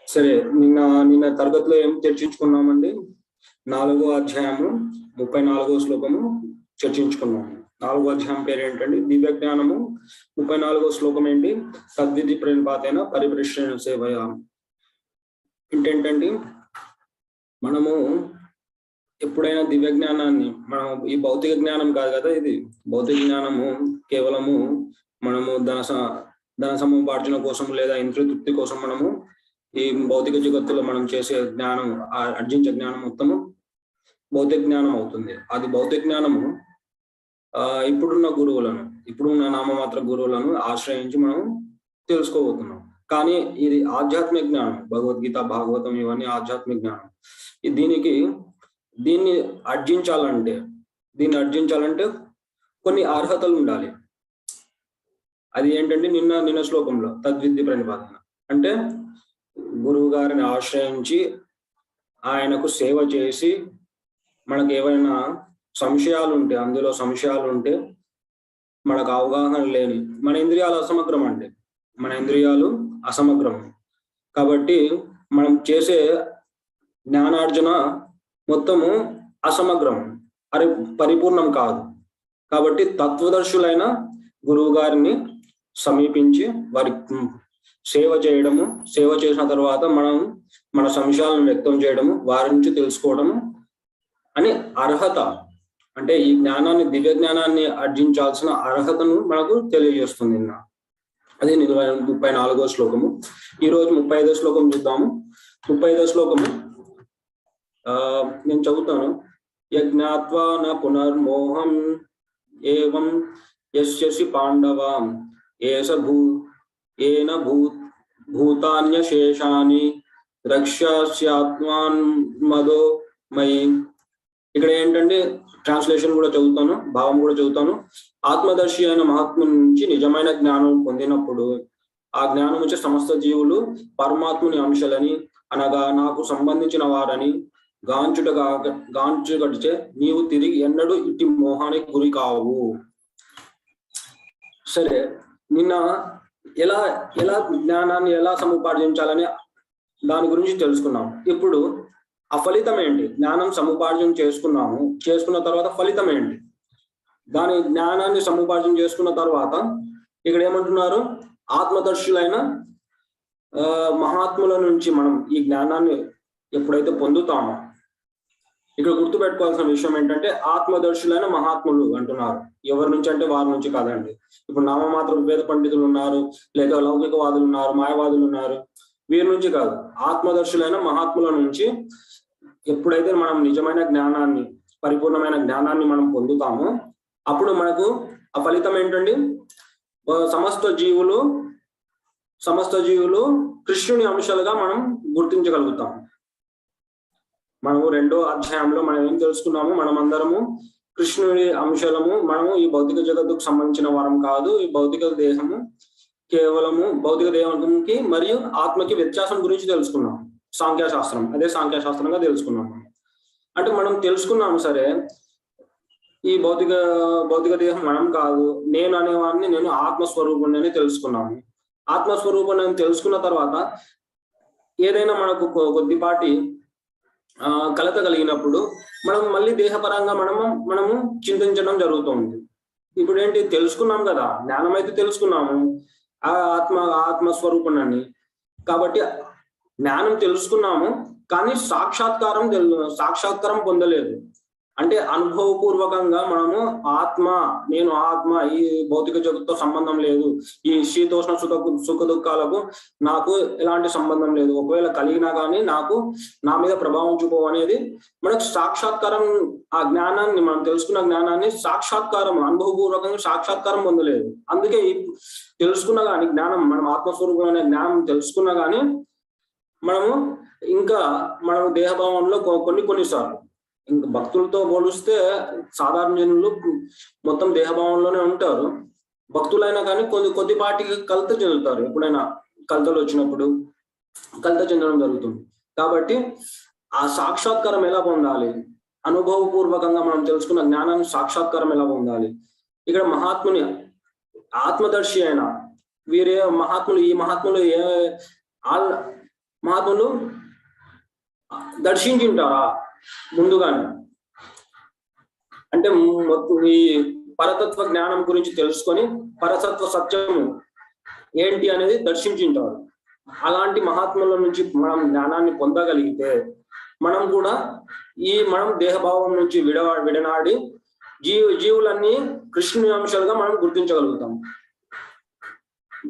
సరే, నిన్న తరగతిలో ఏం చర్చించుకున్నామండి? 4వ అధ్యాయము 34వ శ్లోకము చర్చించుకున్నాము. 4వ అధ్యాయం పేరు ఏంటండి? దివ్య జ్ఞానము. 34వ శ్లోకం ఏంటి? తద్విధి ప్రణిపాతేన పరిప్రశ్న సేవయ. ఏంటండి, మనము ఎప్పుడైనా దివ్య జ్ఞానాన్ని, మనం ఈ భౌతిక జ్ఞానం కాదు కదా, ఇది భౌతిక జ్ఞానము కేవలము మనము ధన సముపార్జన కోసం లేదా ఇంద్రియ తృప్తి కోసం మనము ఈ భౌతిక జగత్తులో మనం చేసే జ్ఞానం, ఆర్జించే జ్ఞానం మొత్తము భౌతిక జ్ఞానం అవుతుంది. అది భౌతిక జ్ఞానము ఇప్పుడున్న నామమాత్ర గురువులను ఆశ్రయించి మనం తెలుసుకోబోతున్నాం. కానీ ఇది ఆధ్యాత్మిక జ్ఞానం. భగవద్గీత, భాగవతం ఇవన్నీ ఆధ్యాత్మిక జ్ఞానం. దీన్ని అర్జించాలంటే కొన్ని అర్హతలు ఉండాలి. అది ఏంటంటే నిన్న శ్లోకంలో తద్విధి ప్రణిపాతన అంటే గురువు గారిని ఆశ్రయించి ఆయనకు సేవ చేసి, మనకు ఏవైనా సంశయాలు ఉంటే మనకు అవగాహన లేని, మన ఇంద్రియాలు అసమగ్రం కాబట్టి మనం చేసే జ్ఞానార్జన మొత్తము అసమగ్రం, పరిపూర్ణం కాదు. కాబట్టి తత్వదర్శులైన గురువు గారిని సమీపించి వారి సేవ చేసిన తర్వాత మనం మన సంశయాలను వ్యక్తం చేయడము, వారి నుంచి తెలుసుకోవడము అని అర్హత. అంటే ఈ జ్ఞానాన్ని, దివ్య జ్ఞానాన్ని ఆర్జించాల్సిన అర్హతను మనకు తెలియజేస్తుంది. అది 34వ శ్లోకము. ఈరోజు 35వ శ్లోకం చూద్దాము. 35వ శ్లోకము నేను చదువుతాను. యజ్ఞాత్వా న పునర్మోహం ఏవం యస్యసి పాండవాం ఏన భూతాన్యశేషాని రక్ష్యాస్యాత్మాన్మదో మయి. ఇక్కడ ఏంటంటే ట్రాన్స్లేషన్ కూడా చదువుతాను, భావం కూడా చదువుతాను. ఆత్మదర్శి అయిన మహాత్ముని నుంచి నిజమైన జ్ఞానం పొందినప్పుడు ఆ జ్ఞానం వచ్చే సమస్త జీవులు పరమాత్ముని అంశాలని, అనగా నాకు సంబంధించిన వారని గాంచుగడిచే నీవు తిరిగి ఎన్నడూ ఇట్టి మోహానికి గురి కావు. సరే, నిన్న ఎలా జ్ఞానాన్ని ఎలా సముపార్జించాలని దాని గురించి తెలుసుకున్నాం. ఇప్పుడు ఆ ఫలితం ఏంటి? జ్ఞానం సముపార్జన చేసుకున్న తర్వాత ఫలితం ఏంటి? దాని జ్ఞానాన్ని సముపార్జన చేసుకున్న తర్వాత ఇక్కడ ఏమంటున్నారు? ఆత్మదర్శులైన మహాత్ముల నుంచి మనం ఈ జ్ఞానాన్ని ఎప్పుడైతే పొందుతామో, ఇక్కడ గుర్తుపెట్టుకోవాల్సిన విషయం ఏంటంటే ఆత్మదర్శులైన మహాత్ములు అంటున్నారు. ఎవరి నుంచి అంటే వారి నుంచి కాదండి. ఇప్పుడు నామమాత్ర వేద పండితులు ఉన్నారు, లేదా లౌకికవాదులు ఉన్నారు, మాయవాదులు ఉన్నారు, వీరి నుంచి కాదు. ఆత్మదర్శులైన మహాత్ముల నుంచి ఎప్పుడైతే మనం నిజమైన జ్ఞానాన్ని, పరిపూర్ణమైన జ్ఞానాన్ని మనం పొందుతామో అప్పుడు మనకు ఆ ఫలితం ఏంటండి? సమస్త జీవులు కృష్ణుని అంశాలుగా మనం గుర్తించగలుగుతాం. మనము 2వ అధ్యాయంలో మనం ఏం తెలుసుకున్నాము? మనమందరము కృష్ణుని అంశాలము. మనము ఈ భౌతిక జగత్తుకు సంబంధించిన వారం కాదు. ఈ భౌతిక దేహము కేవలము భౌతిక దేహానికి మరియు ఆత్మకి వ్యత్యాసం గురించి తెలుసుకున్నాం. సాంఖ్యశాస్త్రం, అదే సాంఖ్యశాస్త్రంగా తెలుసుకున్నాము. అంటే మనం తెలుసుకున్నాము, సరే, ఈ భౌతిక దేహం మనం కాదు, నేను అనేవాడిని, నేను ఆత్మస్వరూపుణ్ణి అని తెలుసుకున్నాము. ఆత్మస్వరూపుణ్ణి అని తెలుసుకున్న తర్వాత ఏదైనా మనకు కొద్దిపాటి కలత కలిగినప్పుడు మనం మళ్ళీ దేహపరంగా మనము చింతించడం జరుగుతుంది. ఇప్పుడు ఏంటి? తెలుసుకున్నాం కదా, జ్ఞానం అయితే తెలుసుకున్నాము, ఆత్మస్వరూపుణ్ణి. కాబట్టి జ్ఞానం తెలుసుకున్నాము, కానీ సాక్షాత్కారం పొందలేదు. అంటే అనుభవపూర్వకంగా మనము నేను ఆత్మ, ఈ భౌతిక జగత్తుతో సంబంధం లేదు, ఈ శీతోష్ణ సుఖ దుఃఖాలకు నాకు ఎలాంటి సంబంధం లేదు, ఒకవేళ కలిగినా కానీ నా మీద ప్రభావం చూపవు అనేది మనకు సాక్షాత్కారం. ఆ జ్ఞానాన్ని, మనం తెలుసుకున్న జ్ఞానాన్ని అనుభవపూర్వకంగా సాక్షాత్కారం పొందలేదు. అందుకే తెలుసుకున్న కానీ జ్ఞానం, మనం ఆత్మస్వరూపమైన జ్ఞానం తెలుసుకున్నా కానీ మనం దేహభావంలో కొన్నిసార్లు, ఇంకా భక్తులతో పోలిస్తే సాధారణ జనులు మొత్తం దేహభావంలోనే ఉంటారు. భక్తులైనా కానీ కొద్దిపాటికి కలత చెందుతారు. ఎప్పుడైనా కలతలు వచ్చినప్పుడు కలత చెందడం జరుగుతుంది. కాబట్టి ఆ సాక్షాత్కారం ఎలా పొందాలి? అనుభవపూర్వకంగా మనం తెలుసుకున్న జ్ఞానాన్ని సాక్షాత్కారం ఎలా పొందాలి? ఇక్కడ మహాత్ముని, ఆత్మదర్శి అయిన వీరే మహాత్ములు, ఈ మహాత్ములు మహాత్ములు దర్శించుంటారా ముందుగానే? అంటే ఈ పరతత్వ జ్ఞానం గురించి తెలుసుకొని పరతత్వ సత్యము ఏంటి అనేది దర్శించుంటారు. అలాంటి మహాత్ముల నుంచి మనం జ్ఞానాన్ని పొందగలిగితే మనం కూడా మనం దేహభావం నుంచి విడనాడి జీవులన్నీ కృష్ణుని అంశాలుగా మనం గుర్తించగలుగుతాం.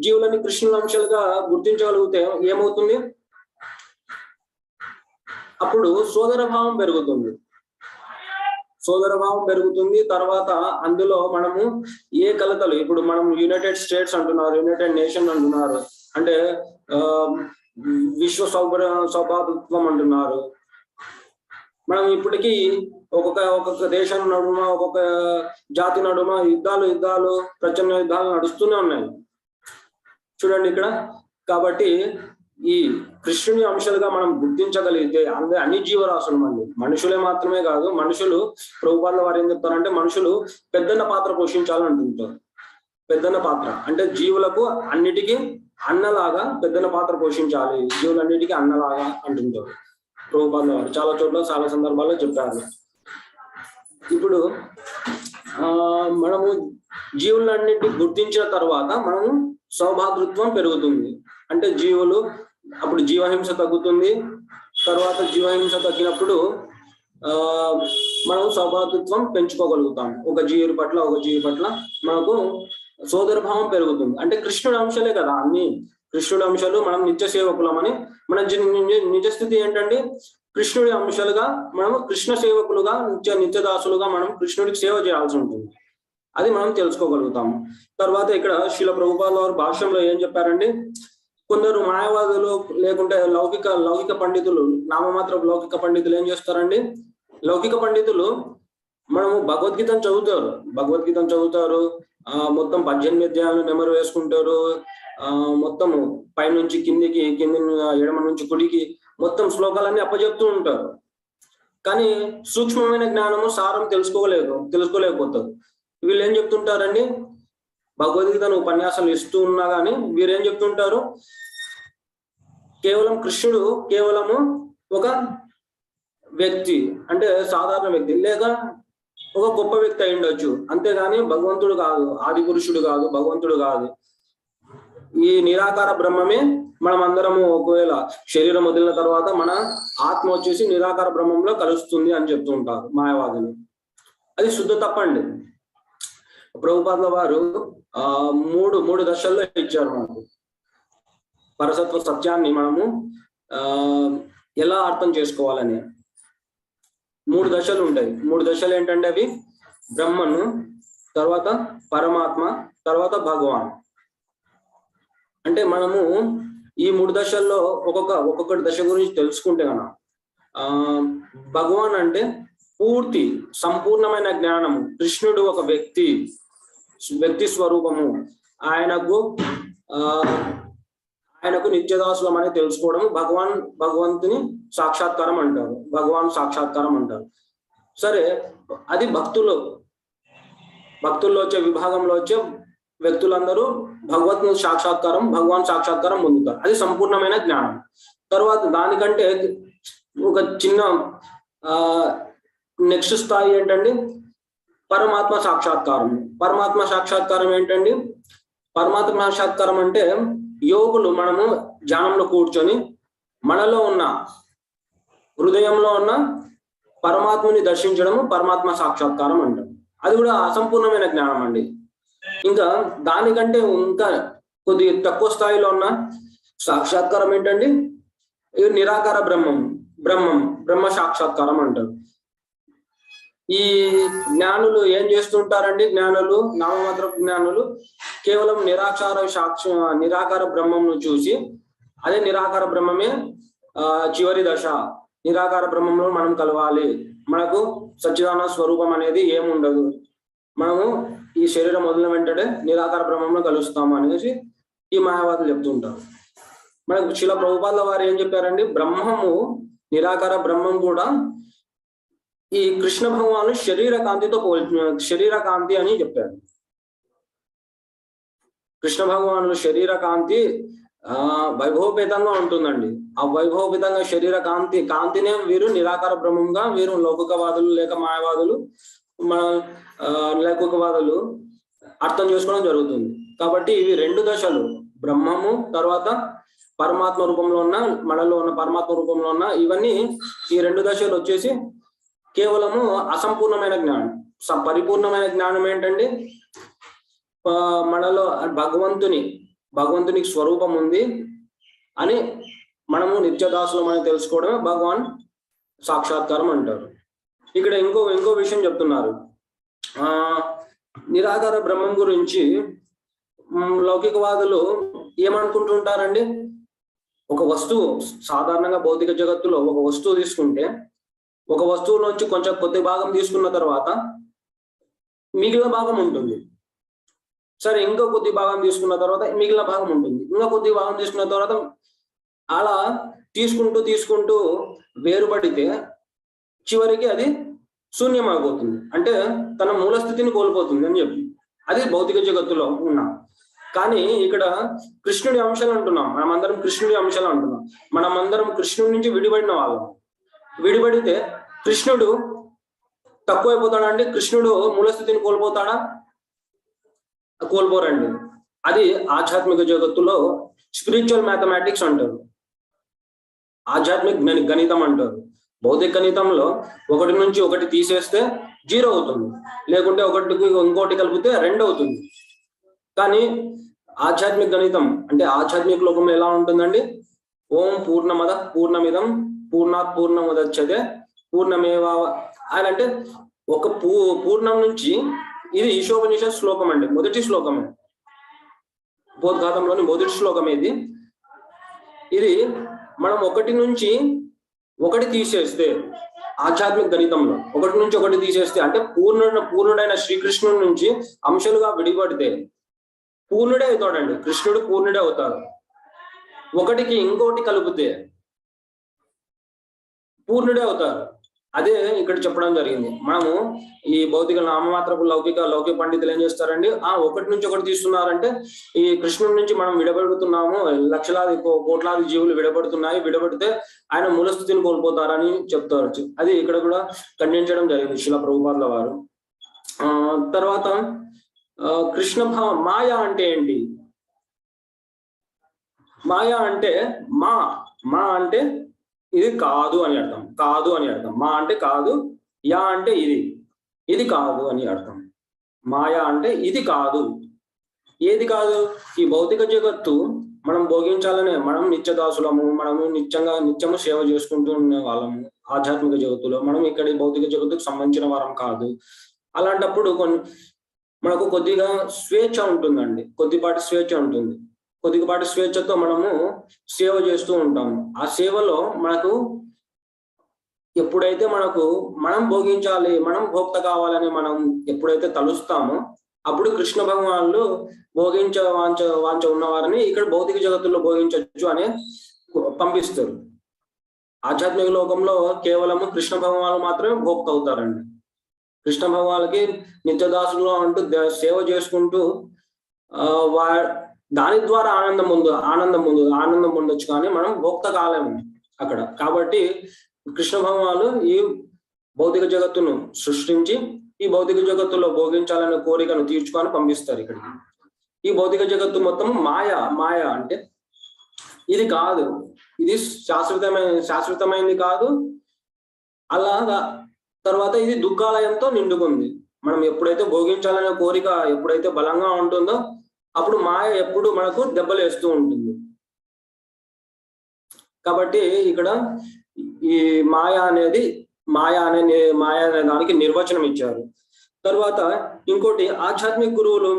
జీవులన్నీ కృష్ణుని అంశాలుగా గుర్తించగలిగితే ఏమవుతుంది? అప్పుడు సోదర భావం పెరుగుతుంది. తర్వాత అందులో మనము ఏ కలతలు, ఇప్పుడు మనం యునైటెడ్ స్టేట్స్ అంటున్నారు, యునైటెడ్ నేషన్ అంటున్నారు, అంటే విశ్వ సౌభాతృత్వం అంటున్నారు. మనం ఇప్పటికీ ఒక్కొక్క దేశం నడుమ, ఒక్కొక్క జాతి నడుమ యుద్ధాలు ప్రచండ యుద్ధాలు నడుస్తూనే ఉన్నాయి చూడండి ఇక్కడ. కాబట్టి ఈ కృష్ణుని అంశాలుగా మనం గుర్తించగలిగితే అన్ని జీవరాశులు మనుషులే మాత్రమే కాదు, మనుషులు ప్రభుపాదుల వారు ఏం చెప్తారంటే మనుషులు పెద్దన్న పాత్ర పోషించాలని అంటుంటారు. పెద్దన్న పాత్ర అంటే జీవులకు అన్నిటికీ అన్నలాగా పెద్దన్న పాత్ర పోషించాలి, జీవులన్నిటికీ అన్నలాగా అంటుంటారు ప్రభుపాదుల వారు. చాలా చోట్ల చాలా సందర్భాల్లో చెప్పారు. ఇప్పుడు మనము జీవులన్నింటినీ గుర్తించిన తర్వాత మనము సౌభాతృత్వం పెరుగుతుంది. అంటే జీవులు అప్పుడు జీవహింస తగ్గుతుంది. తర్వాత జీవహింస తగ్గినప్పుడు మనం సౌభాతృత్వం పెంచుకోగలుగుతాం. ఒక జీవి పట్ల మనకు సోదర భావం పెరుగుతుంది. అంటే కృష్ణుడి అంశాలే కదా అన్ని, కృష్ణుడి అంశాలు. మనం నిత్య సేవకులమని మన నిజస్థితి ఏంటంటే కృష్ణుడి అంశాలుగా మనము కృష్ణ సేవకులుగా నిత్యదాసులుగా మనం కృష్ణుడికి సేవ చేయాల్సి ఉంటుంది. అది మనం తెలుసుకోగలుగుతాము. తర్వాత ఇక్కడ శ్రీల ప్రభుపాదుల వారు భాష్యంలో ఏం చెప్పారండి, కొందరు మాయావాదులు లేకుంటే లౌకిక పండితులు, నామమాత్ర లౌకిక పండితులు ఏం చేస్తారండి, లౌకిక పండితులు మనము భగవద్గీతను చదువుతారు, మొత్తం 18 అధ్యాయాలు మెమరీ వేసుకుంటారు, మొత్తం పైనుంచి కింది ఎడమ నుంచి కుడికి మొత్తం శ్లోకాలన్నీ అప్పచెప్తూ ఉంటారు. కానీ సూక్ష్మమైన జ్ఞానము సారం తెలుసుకోలేకపోతారు. వీళ్ళు ఏం చెప్తుంటారండి, భగవద్గీతను ఉపన్యాసాలు ఇస్తూ ఉన్నా కానీ వీరేం చెప్తుంటారు, కేవలం కృష్ణుడు కేవలము ఒక వ్యక్తి, అంటే సాధారణ వ్యక్తి లేక ఒక గొప్ప వ్యక్తి అయి ఉండొచ్చు, అంతేగాని భగవంతుడు కాదు, ఆది పురుషుడు కాదు, భగవంతుడు కాదు. ఈ నిరాకార బ్రహ్మమే మనం అందరము ఒకవేళ శరీరం వదిలిన తర్వాత మన ఆత్మ వచ్చేసి నిరాకార బ్రహ్మంలో కలుస్తుంది అని చెప్తూ ఉంటారు మాయావాదులు. అది శుద్ధ తప్పండి. ప్రభుపాదుల వారు మూడు దశల్లో ఇచ్చారు మనకు. పరసత్వ సత్యాన్ని మనము ఎలా అర్థం చేసుకోవాలని 3 దశలు ఉంటాయి. 3 దశలు ఏంటంటే అవి బ్రహ్మను, తర్వాత పరమాత్మ, తర్వాత భగవాన్. అంటే మనము ఈ 3 దశల్లో ఒక్కొక్కటి దశ గురించి తెలుసుకుంటే కనుక భగవాన్ అంటే పూర్తి సంపూర్ణమైన జ్ఞానము. కృష్ణుడు ఒక వ్యక్తి స్వరూపము. ఆయనకు నిత్యదాసులం అని తెలుసుకోవడం భగవంతుని సాక్షాత్కారం అంటారు, భగవాన్ సాక్షాత్కారం అంటారు. సరే, అది భక్తుల్లో వచ్చే విభాగంలో వచ్చే వ్యక్తులందరూ భగవాన్ సాక్షాత్కారం పొందుతారు. అది సంపూర్ణమైన జ్ఞానం. తర్వాత దానికంటే ఒక చిన్న నెక్స్ట్ స్థాయి ఏంటండి, పరమాత్మ సాక్షాత్కారం. పరమాత్మ సాక్షాత్కారం ఏంటండి, పరమాత్మ సాక్షాత్కారం అంటే యోగులు మనము ధ్యానంలో కూర్చొని మనలో ఉన్న హృదయంలో ఉన్న పరమాత్మని దర్శించడము పరమాత్మ సాక్షాత్కారం అంటారు. అది కూడా అసంపూర్ణమైన జ్ఞానం అండి. ఇంకా దానికంటే ఇంకా కొద్ది తక్కువ స్థాయిలో ఉన్న సాక్షాత్కారం ఏంటండి, నిరాకార బ్రహ్మ సాక్షాత్కారం అంటారు. ఈ జ్ఞానులు ఏం చేస్తుంటారండి, నామమాత్ర జ్ఞానులు కేవలం నిరాకార బ్రహ్మంను చూసి, అదే నిరాకార బ్రహ్మమే చివరి దశ, నిరాకార బ్రహ్మంలో మనం కలవాలి, మనకు సచ్చిదానంద స్వరూపం అనేది ఏముండదు, మనము ఈ శరీరం వదిలిన వెంటనే నిరాకార బ్రహ్మంలో కలుస్తాము అనేసి ఈ మాయావాదులు చెప్తుంటారు. మనకు శ్రీల ప్రభుపాదుల వారు ఏం చెప్పారండి, నిరాకార బ్రహ్మం కూడా ఈ కృష్ణ భగవాను శరీర కాంతి అని చెప్పారు. కృష్ణ భగవానుల శరీర కాంతి వైభవపేతంగా ఉంటుందండి. ఆ వైభవపేతంగా శరీర కాంతినే వీరు నిరాకార బ్రహ్మంగా, వీరు లౌకికవాదులు లేక మాయవాదులు మన లౌకికవాదులు అర్థం చేసుకోవడం జరుగుతుంది. కాబట్టి ఇవి రెండు దశలు, బ్రహ్మము తర్వాత పరమాత్మ రూపంలో ఉన్న, మనలో ఉన్న పరమాత్మ రూపంలో ఉన్న, ఇవన్నీ ఈ రెండు దశలు వచ్చేసి కేవలము అసంపూర్ణమైన జ్ఞానం. పరిపూర్ణమైన జ్ఞానం ఏంటండి? మనలో భగవంతునికి స్వరూపం ఉంది అని మనము నిత్యదాసులం అని తెలుసుకోవడమే భగవాన్ సాక్షాత్కారం అంటారు. ఇక్కడ ఇంకో విషయం చెప్తున్నారు. నిరాకార బ్రహ్మం గురించి లౌకికవాదులు ఏమనుకుంటుంటారండి? ఒక వస్తువు, సాధారణంగా భౌతిక జగత్తులో ఒక వస్తువు తీసుకుంటే, ఒక వస్తువులోంచి కొంచెం కొద్ది భాగం తీసుకున్న తర్వాత మిగిలిన భాగం ఉంటుంది. సరే, ఇంకో కొద్ది భాగం తీసుకున్న తర్వాత మిగిలిన భాగం ఉంటుంది. ఇంకా కొద్ది భాగం తీసుకున్న తర్వాత అలా తీసుకుంటూ వేరుపడితే చివరికి అది శూన్యమైపోతుంది. అంటే తన మూల స్థితిని కోల్పోతుంది అని చెప్పి, అది భౌతిక జగత్తులో ఉన్నా. కానీ ఇక్కడ కృష్ణుడి అంశాలు అంటున్నాం, మనమందరం కృష్ణుడి అంశాలు అంటున్నాం. మనమందరం కృష్ణుడి నుంచి విడిపడిన వాళ్ళం. విడిపడితే కృష్ణుడు తక్కువైపోతాడా అండి? కృష్ణుడు మూలస్థితిని కోల్పోతాడా? కోల్పోరండి. అది ఆధ్యాత్మిక జగత్తులో స్పిరిచువల్ మ్యాథమెటిక్స్ అంటారు, ఆధ్యాత్మిక గణితం అంటారు. భౌతిక గణితంలో 1 నుంచి 1 తీసేస్తే 0 అవుతుంది, లేకుంటే 1కి ఇంకోటి కలిపితే 2 అవుతుంది. కానీ ఆధ్యాత్మిక గణితం అంటే ఆధ్యాత్మిక లోకంలో ఎలా ఉంటుందండి? ఓం పూర్ణమద పూర్ణమిదం పూర్ణాత్ పూర్ణముదచ్యతే పూర్ణమేవా అని, అంటే ఒక పూర్ణం నుంచి, ఇది ఈశోపనిషత్ శ్లోకం అండి, మొదటి శ్లోకమే, ఉపోద్ఘాతంలోని మొదటి శ్లోకం ఇది మనం 1 నుంచి 1 తీసేస్తే, ఆధ్యాత్మిక గణితంలో 1 నుంచి 1 తీసేస్తే, అంటే పూర్ణుడైన శ్రీకృష్ణుడి నుంచి అంశాలుగా విడిపడితే పూర్ణుడే అవుతాడండి. కృష్ణుడు పూర్ణుడే అవుతాడు. 1కి ఇంకోటి కలిపితే పూర్ణుడే అవుతారు. అదే ఇక్కడ చెప్పడం జరిగింది. మనము ఈ భౌతిక నామమాత్రపు లౌకిక పండితులు ఏం చేస్తారండి? 1 నుంచి 1 తీస్తున్నారంటే ఈ కృష్ణుడి నుంచి మనం విడబడుతున్నాము, లక్షలాది కోట్లాది జీవులు విడబడితే ఆయన మూలస్థితిని కోల్పోతారని చెప్తారు. అది ఇక్కడ కూడా ఖండించడం జరిగింది శిలా ప్రభుపాదుల వారు. తర్వాత కృష్ణ మాయ అంటే ఏంటి? మాయ అంటే మా అంటే ఇది కాదు అని అర్థం. మా అంటే కాదు, యా అంటే ఇది కాదు అని అర్థం. మాయా అంటే ఇది కాదు. ఏది కాదు? ఈ భౌతిక జగత్తు మనం భోగించాలనే, మనం నిత్యదాసులము, మనము నిత్యము సేవ చేసుకుంటూ ఉన్న వాళ్ళము. ఆధ్యాత్మిక జగత్తులో మనం ఇక్కడ భౌతిక జగత్తుకు సంబంధించిన వారం కాదు. అలాంటప్పుడు మనకు కొద్దిగా స్వేచ్ఛ ఉంటుందండి, కొద్దిపాటి స్వేచ్ఛ ఉంటుంది. కొద్దిపాటి స్వేచ్ఛతో మనము సేవ చేస్తూ ఉంటాము. ఆ సేవలో మనకు ఎప్పుడైతే మనం భోగించాలి, మనం భోక్త కావాలని మనం ఎప్పుడైతే తలుస్తామో, అప్పుడు కృష్ణ భగవానులు వాంఛ ఉన్న వారిని ఇక్కడ భౌతిక జగత్తులో భోగించవచ్చు అని పంపిస్తారు. ఆధ్యాత్మిక లోకంలో కేవలము కృష్ణ భగవానులు మాత్రమే భోక్త అవుతారండి. కృష్ణ భగవానులకి నిత్యదాసులు అంటూ సేవ చేసుకుంటూ దాని ద్వారా ఆనందం పొందొచ్చు, కానీ మనం భోక్త కాలేము అక్కడ. కాబట్టి కృష్ణ భగవానులు ఈ భౌతిక జగత్తును సృష్టించి ఈ భౌతిక జగత్తులో భోగించాలనే కోరికను తీర్చుకొని పంపిస్తారు ఇక్కడికి. ఈ భౌతిక జగత్తు మొత్తం మాయ అంటే ఇది కాదు, ఇది శాశ్వతమైనది కాదు. అలాగా తర్వాత ఇది దుఃఖాలయంతో నిండుకుంది. మనం ఎప్పుడైతే భోగించాలనే కోరిక ఎప్పుడైతే బలంగా ఉంటుందో అప్పుడు మాయ ఎప్పుడు మనకు దెబ్బలేస్తూ ఉంటుంది. కాబట్టి ఇక్కడ ఈ మాయ అనే దానికి నిర్వచనం ఇచ్చారు. తర్వాత ఇంకోటి, ఆధ్యాత్మిక గురువులు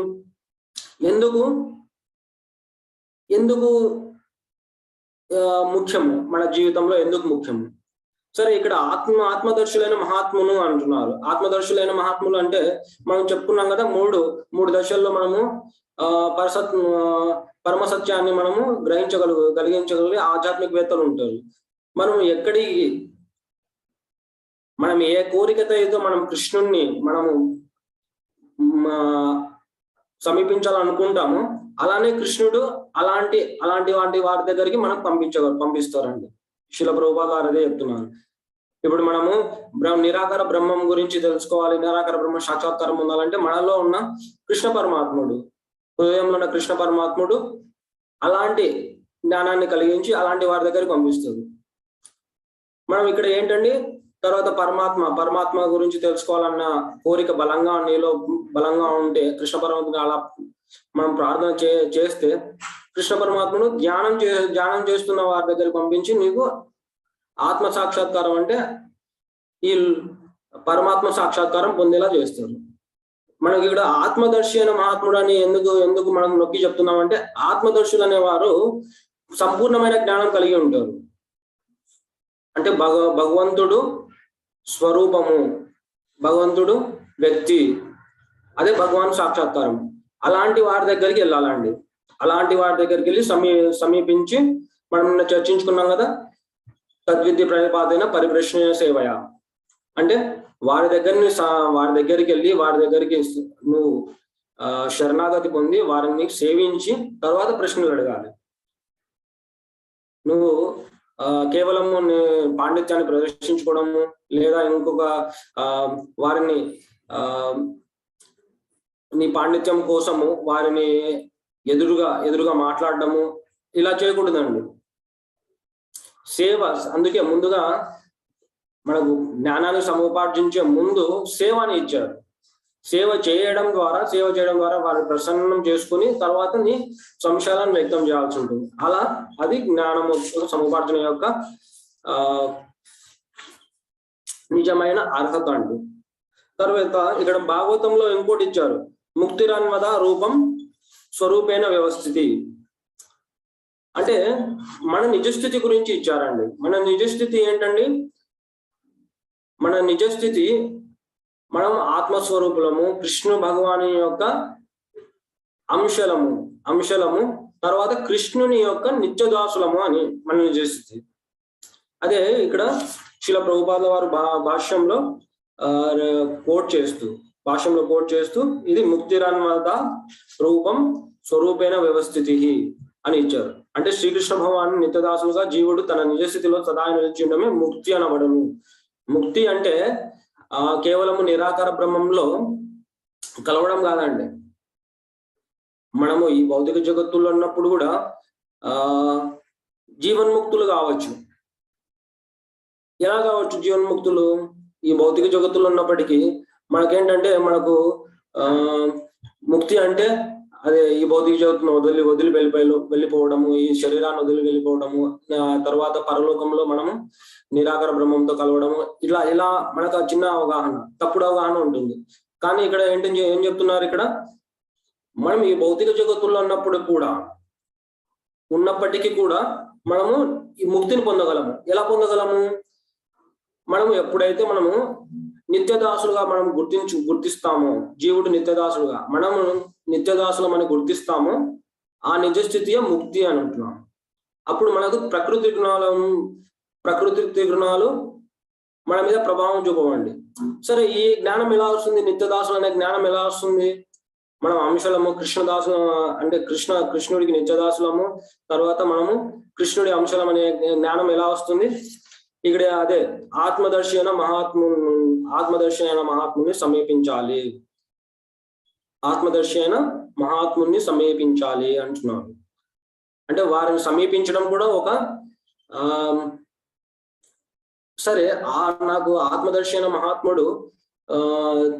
ఎందుకు ముఖ్యము, మన జీవితంలో ఎందుకు ముఖ్యము? సరే, ఇక్కడ ఆత్మదర్శులైన మహాత్ములు అంటున్నారు. ఆత్మదర్శులైన మహాత్ములు అంటే మనం చెప్పుకున్నాం కదా, మూడు దశల్లో మనము పరమ సత్యాన్ని మనము కలిగించగలిగే ఆధ్యాత్మికవేత్తలు ఉంటారు. మనం ఏ కోరికతో అయితే మనం కృష్ణుణ్ణి మనము సమీపించాలనుకుంటామో అలానే కృష్ణుడు అలాంటి వారి దగ్గరికి మనం పంపిస్తారండి. శిల ప్రభుపాద గారు అదే చెప్తున్నారు. ఇప్పుడు మనము నిరాకార బ్రహ్మం గురించి తెలుసుకోవాలి, నిరాకార బ్రహ్మ సాక్షాత్కారం ఉండాలంటే మనలో ఉన్న కృష్ణ పరమాత్ముడు, హృదయంలో ఉన్న కృష్ణ పరమాత్ముడు అలాంటి జ్ఞానాన్ని కలిగించి అలాంటి వారి దగ్గరికి పంపిస్తుంది. మనం ఇక్కడ ఏంటండి, తర్వాత పరమాత్మ గురించి తెలుసుకోవాలన్న కోరిక నీలో బలంగా ఉంటే కృష్ణ పరమాత్మ అలా మనం ప్రార్థన చేస్తే కృష్ణ పరమాత్మను ధ్యానం చేస్తున్న వారి దగ్గరికి పంపించి నీకు ఆత్మ సాక్షాత్కారం అంటే ఈ పరమాత్మ సాక్షాత్కారం పొందేలా చేస్తారు. మనకి ఇక్కడ ఆత్మదర్శి అయిన మహాత్ముడు అని ఎందుకు మనం నొక్కి చెప్తున్నామంటే, ఆత్మదర్శులు అనేవారు సంపూర్ణమైన జ్ఞానం కలిగి ఉంటారు. అంటే భగవంతుడు స్వరూపము, భగవంతుడు వ్యక్తి, అదే భగవాన్ సాక్షాత్కారం. అలాంటి వారి దగ్గరికి వెళ్ళాలండి. అలాంటి వారి దగ్గరికి వెళ్ళి సమీపించి మనం చర్చించుకున్నాం కదా, తద్విద్య ప్రణిపాతైన పరిప్రశ్న సేవయ అంటే వారి దగ్గరికి వెళ్ళి వారి దగ్గరికి నువ్వు శరణాగతి పొంది వారిని సేవించి తర్వాత ప్రశ్నలు అడగాలి. నువ్వు కేవలము పాండిత్యాన్ని ప్రదర్శించుకోవడము లేదా ఇంకొక వారిని నీ పాండిత్యం కోసము వారిని ఎదురుగా మాట్లాడడము ఇలా చేయకూడదండి. సేవ, అందుకే ముందుగా మనకు జ్ఞానాన్ని సముపార్జించే ముందు సేవని ఇచ్చారు. సేవ చేయడం ద్వారా వారిని ప్రసన్నం చేసుకుని తర్వాత నీ సంశయాలను వ్యక్తం చేయాల్సి ఉంటుంది. అలా అది జ్ఞానము సముపార్జన యొక్క నిజమైన అర్హత అండి. తర్వాత ఇక్కడ భాగవతంలో ఇంకోటి ఇచ్చారు, ముక్తిరన్వద రూపం స్వరూపేణ వ్యవస్థితి అంటే మన నిజస్థితి గురించి ఇచ్చారండి. మన నిజస్థితి ఏంటండి, మన నిజస్థితి మనం ఆత్మస్వరూపులము, కృష్ణ భగవాను యొక్క అంశలము, తర్వాత కృష్ణుని యొక్క నిత్యదాసులము అని మన నిజస్థితి. అదే ఇక్కడ శిల ప్రభుపాద వారు భాష్యంలో కోట్ చేస్తూ ఇది ముక్తిరన్వద రూపం స్వరూపేణ వ్యవస్థితి అని ఇచ్చారు. అంటే శ్రీకృష్ణ భగవాను నిత్యదాసులుగా జీవుడు తన నిజస్థితిలో సదా నిలిచి ఉండడమే ముక్తి అనబడము. ముక్తి అంటే కేవలము నిరాకార బ్రహ్మంలో కలవడం కాదండి. మనము ఈ భౌతిక జగత్తులో ఉన్నప్పుడు కూడా జీవన్ముక్తులు కావచ్చు. ఎలా కావచ్చు జీవన్ముక్తులు? ఈ భౌతిక జగత్తులో ఉన్నప్పటికీ మనకేంటంటే మనకు ముక్తి అంటే అదే ఈ భౌతిక జగత్తును వదిలి వెళ్ళిపోవడము, ఈ శరీరాన్ని వదిలి వెళ్ళిపోవడము, తర్వాత పరలోకంలో మనము నిరాకార బ్రహ్మంతో కలవడము, ఇలా మనకు చిన్న తప్పుడు అవగాహన ఉంటుంది. కానీ ఇక్కడ ఏం చెప్తున్నారు, ఇక్కడ మనం ఈ భౌతిక జగత్తుల్లో ఉన్నప్పటికీ కూడా మనము ఈ ముక్తిని పొందగలము. ఎలా పొందగలము? మనము ఎప్పుడైతే మనము నిత్యదాసులుగా మనం గుర్తిస్తామో, జీవుడు నిత్యదాసులుగా మనము నిత్యదాసులమని గుర్తిస్తామో ఆ నిజస్థితియే ముక్తి అని అంటున్నాం. అప్పుడు మనకు ప్రకృతి త్రిగుణాలు మన మీద ప్రభావం చూపవండి. సరే, ఈ జ్ఞానం ఎలా వస్తుంది? నిత్యదాసులు అనే జ్ఞానం ఎలా వస్తుంది? మనం అంశలము, కృష్ణదాసు అంటే కృష్ణుడికి నిత్యదాసులము, తర్వాత మనము కృష్ణుడి అంశలం అనే జ్ఞానం ఎలా వస్తుంది? ఇక్కడ అదే ఆత్మదర్శి అయిన మహాత్ముని సమీపించాలి. ఆత్మదర్శి అయిన మహాత్ముని సమీపించాలి అంటున్నారు. అంటే వారిని సమీపించడం కూడా ఒక సరే, నాకు ఆత్మదర్శి అయిన మహాత్ముడు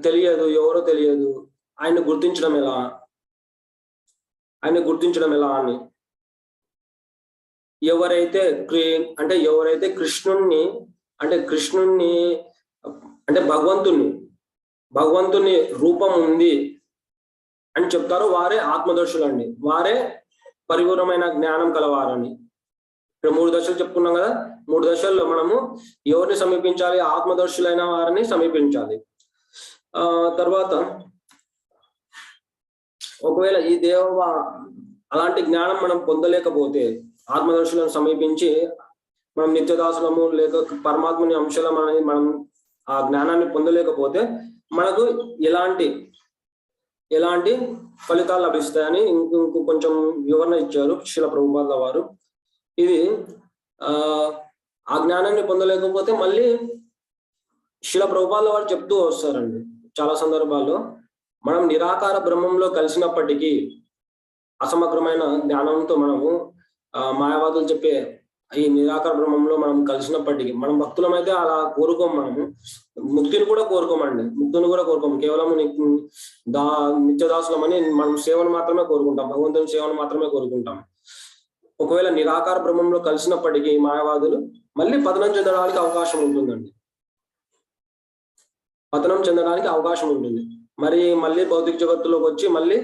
తెలియదు, ఎవరో తెలియదు, ఆయన్ని గుర్తించడం ఎలా అని ఎవరైతే కృష్ణుణ్ణి అంటే భగవంతుని రూపం ఉంది అని చెప్తారో వారే ఆత్మదర్శులు అండి. వారే పరిపూర్ణమైన జ్ఞానం కలవారని. ఇక్కడ 3 దశలు చెప్పుకున్నాం కదా. 3 దశల్లో మనము ఎవరిని సమీపించాలి? ఆత్మదర్శులైన వారిని సమీపించాలి. తర్వాత ఒకవేళ ఈ అలాంటి జ్ఞానం మనం పొందలేకపోతే, ఆత్మదర్శులను సమీపించి మనం నిత్యదాసులము లేక పరమాత్మని అంశలమని మనం ఆ జ్ఞానాన్ని పొందలేకపోతే మనకు ఎలాంటి ఎలాంటి ఫలితాలు లభిస్తాయని ఇంకో కొంచెం వివరణ ఇచ్చారు శిల ప్రభుపాదుల వారు. ఇది ఆ జ్ఞానాన్ని పొందలేకపోతే మళ్ళీ శిల ప్రభుపాదుల వారు చెప్తూ వస్తారండి చాలా సందర్భాల్లో, మనం నిరాకార బ్రహ్మంలో కలిసినప్పటికీ అసమగ్రమైన జ్ఞానంతో మనము మాయావాదులు చెప్పే ఈ నిరాకార బ్రహ్మంలో మనం కలిసినప్పటికీ మనం భక్తులమైతే అలా కోరుకోం. మనము ముక్తిని కూడా కోరుకోమండి, ముక్తిని కూడా కోరుకోము. కేవలం నిత్యదాసులమని మనం సేవను మాత్రమే కోరుకుంటాం, భగవంతుని సేవను మాత్రమే కోరుకుంటాం. ఒకవేళ నిరాకార బ్రహ్మంలో కలిసినప్పటికీ మాయావాదులు మళ్ళీ పతనం చెందడానికి అవకాశం ఉంటుందండి, పతనం చెందడానికి అవకాశం ఉంటుంది. మరి మళ్ళీ భౌతిక జగత్తులోకి వచ్చి మళ్ళీ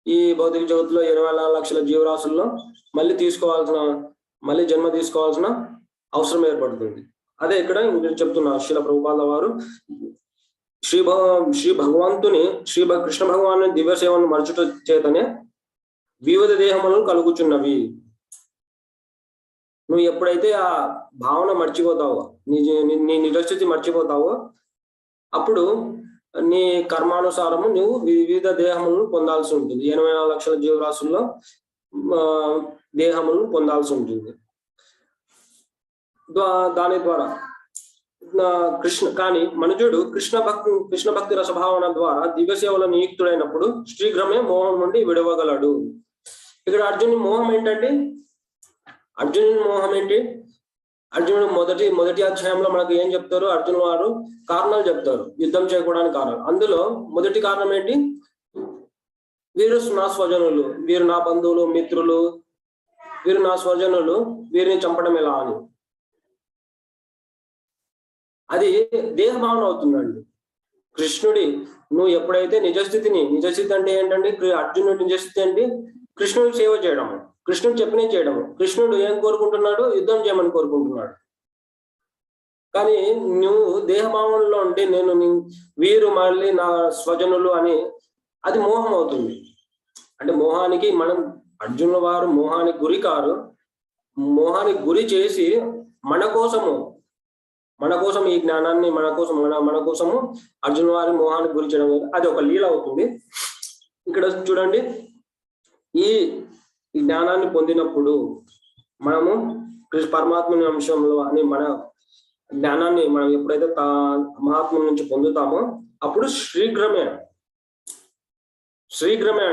ఈ భౌతిక జగత్తులో 24 లక్షల జీవరాశుల్లో మళ్ళీ జన్మ తీసుకోవాల్సిన అవసరం ఏర్పడుతుంది. అదే ఇక్కడ చెప్తున్నారు శిల ప్రభుపాదుల వారు, శ్రీ భగవంతుని కృష్ణ భగవాను దివ్య సేవను మరచుట చేతనే వివిధ దేహములను కలుగుచున్నవి. నువ్వు ఎప్పుడైతే ఆ భావన మర్చిపోతావో, నీ నిజస్థితి మర్చిపోతావో, అప్పుడు నీ కర్మానుసారము నువ్వు వివిధ దేహములను పొందాల్సి ఉంటుంది. 84 లక్షల జీవరాశుల్లో దేహములను పొందాల్సి ఉంటుంది. దాని ద్వారా కానీ మనుజుడు కృష్ణ భక్తి రసభావన ద్వారా దివ్య సేవలో నియుక్తుడైనప్పుడు శీఘ్రమే మోహం నుండి విడవగలడు. ఇక్కడ అర్జునుని మోహం ఏంటంటే, అర్జునుడు మొదటి అధ్యాయంలో మనకు ఏం చెప్తారు, అర్జునుడు వారు కారణాలు చెప్తారు యుద్ధం చేయకూడడానికి కారణాలు. అందులో మొదటి కారణం ఏంటి, వీరు నా స్వజనులు, వీరు నా బంధువులు మిత్రులు, వీరు నా స్వజనులు, వీరిని చంపడం ఎలా అని. అది దేహభావన అవుతుందండి. కృష్ణుడి నువ్వు ఎప్పుడైతే నిజస్థితి అంటే ఏంటంటే, అర్జునుడి నిజస్థితి అంటే కృష్ణుడి సేవ చేయడము, కృష్ణుడు చెప్పినవి చేయడము. కృష్ణుడు ఏం కోరుకుంటున్నాడు, యుద్ధం చేయమని కోరుకుంటున్నాడు. కానీ నువ్వు దేహభావనలో ఉంటే వీరు మళ్ళీ నా స్వజనులు అని, అది మోహం అవుతుంది. అంటే మోహానికి అర్జునుల వారు మోహానికి గురి కారు, మోహానికి గురి చేసి మన కోసం ఈ జ్ఞానాన్ని మన కోసము అర్జునుల వారి మోహానికి గురి చేయడం, అది ఒక లీల అవుతుంది. ఇక్కడ చూడండి, ఈ జ్ఞానాన్ని పొందినప్పుడు మనము పరమాత్మని అంశంలో అని మన జ్ఞానాన్ని మనం ఎప్పుడైతే మహాత్మ నుంచి పొందుతామో అప్పుడు శీఘ్రమే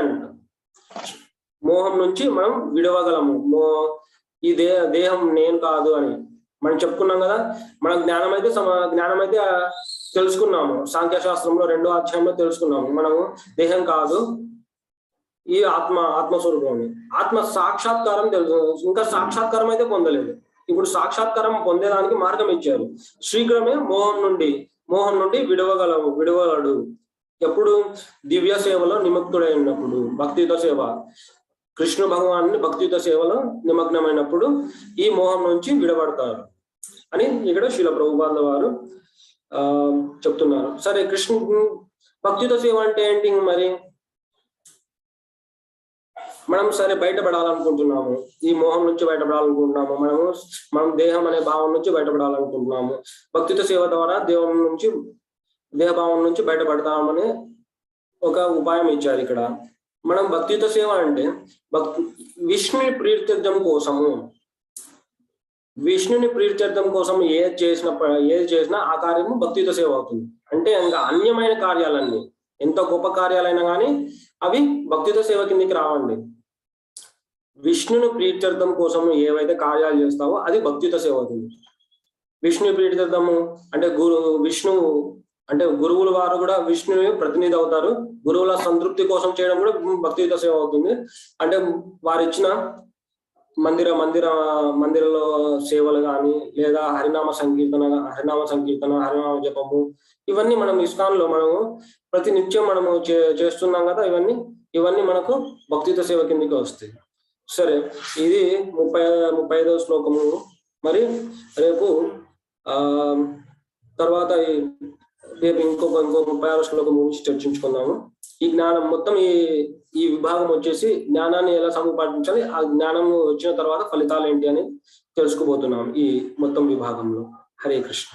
అంట మోహం నుంచి మనం విడవగలము. ఈ దేహం నేను కాదు అని మనం చెప్పుకున్నాం కదా. మన జ్ఞానం అయితే తెలుసుకున్నాము, సాంఖ్యశాస్త్రంలో 2వ అధ్యాయంలో తెలుసుకున్నాము. మనము దేహం కాదు, ఈ ఆత్మస్వరూపం, ఆత్మ సాక్షాత్కారం తెలుసు. ఇంకా సాక్షాత్కారం అయితే పొందలేదు. ఇప్పుడు సాక్షాత్కారం పొందేదానికి మార్గం ఇచ్చారు. శీఘ్రమే మోహం నుండి విడవగలడు. ఎప్పుడు దివ్య సేవలో నిమగ్నుడైనప్పుడు, భక్తియుత సేవ, కృష్ణ భగవాన్ని భక్తియుత సేవలో నిమగ్నమైనప్పుడు ఈ మోహం నుంచి విడబడతారు అని ఇక్కడ శిల ప్రభుపాదుల వారు చెప్తున్నారు. సరే, భక్తియుత సేవ అంటే ఏంటి? మరి మనం బయటపడాలనుకుంటున్నాము, ఈ మోహం నుంచి బయటపడాలనుకుంటున్నాము, మనం దేహం అనే భావం నుంచి బయటపడాలనుకుంటున్నాము. భక్తియుత సేవ ద్వారా దేహభావం నుంచి బయటపడతామని ఒక ఉపాయం ఇచ్చారు ఇక్కడ. మనం భక్తియుత సేవ అంటే విష్ణుని ప్రీత్యర్థం కోసం ఏది చేసినా ఆ కార్యము భక్తియుత సేవ అవుతుంది. అంటే ఇంకా అన్యమైన కార్యాలన్నీ, ఎంత గొప్ప కార్యాలైనా కానీ అవి భక్తియుత సేవ కిందికి రావండి. విష్ణుని ప్రీత్యర్థం కోసం ఏవైతే కార్యాలు చేస్తావో అది భక్తియుత సేవ అవుతుంది. విష్ణు ప్రీత్యర్థము అంటే విష్ణువు అంటే గురువుల వారు కూడా విష్ణువు ప్రతినిధి అవుతారు. గురువుల సంతృప్తి కోసం చేయడం కూడా భక్తియుత సేవ అవుతుంది. అంటే వారిచ్చిన మందిరంలో సేవలు కానీ, లేదా హరినామ సంకీర్తన, హరినామ జపము, ఇవన్నీ మనం ఇస్కాన్లో మనము ప్రతి నిత్యం మనము చేస్తున్నాం కదా. ఇవన్నీ మనకు భక్తియుత సేవ కిందకి వస్తాయి. సరే, ఇది 35వ శ్లోకము. మరి రేపు తర్వాత ఇంకో 36వ శ్లోకం గురించి చర్చించుకుందాము. ఈ జ్ఞానం మొత్తం ఈ విభాగం వచ్చేసి జ్ఞానాన్ని ఎలా సముపార్జించాలి, ఆ జ్ఞానం వచ్చిన తర్వాత ఫలితాలు ఏంటి అని తెలుసుకోబోతున్నాం ఈ మొత్తం విభాగంలో. హరే కృష్ణ.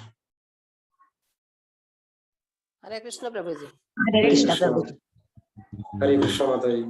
హరే కృష్ణ ప్రభుజీ. హరే కృష్ణ ప్రభుజీ. హరే కృష్ణ మాతాజీ.